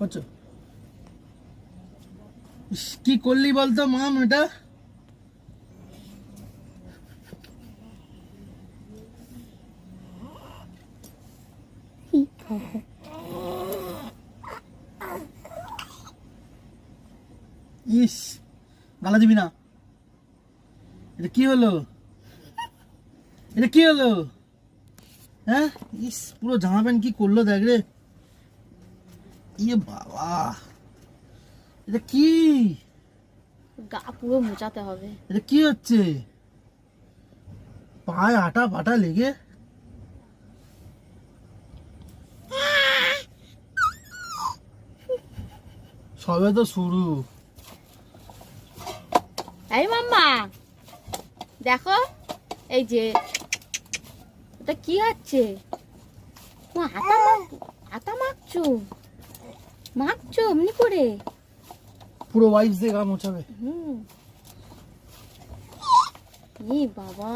করছো? কি করলি বলতো মাম এটা? ইস, গালা দিবি না। এটা কি হলো? এটা কি হলো? হ্যাঁ, ইস পুরো জামা প্যান্ট কি করলো দেখ রে। ইয়ে বাবা, এটা কি? গা পুরো মোচাতে হবে। এটা কি হচ্ছে? পায়ে আটা পাটা লেগে সবে তো শুরু। এই মাম্মা দেখো, এই যে এটা কি হচ্ছে? আটা মাখছো এমনি করে? পুরো ওয়াইফ দিয়ে গা মোছাবে। ই বাবা,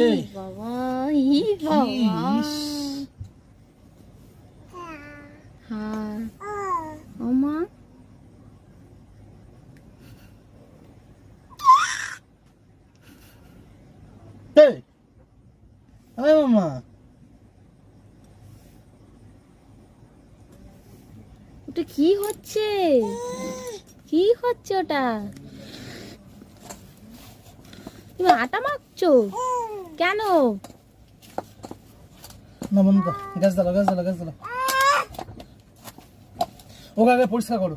এই বাবা, ই বাবা। হ্যাঁ আমা, এই আরে মামা, ওটা কি হচ্ছে? কি হচ্ছে ওটা? তুমি আটা মাখছো কেন? না বন্ধ কর, গ্যাস জ্বালা, গ্যাস জ্বালা, গ্যাস জ্বালা। ওকে আগে পরিষ্কার করো।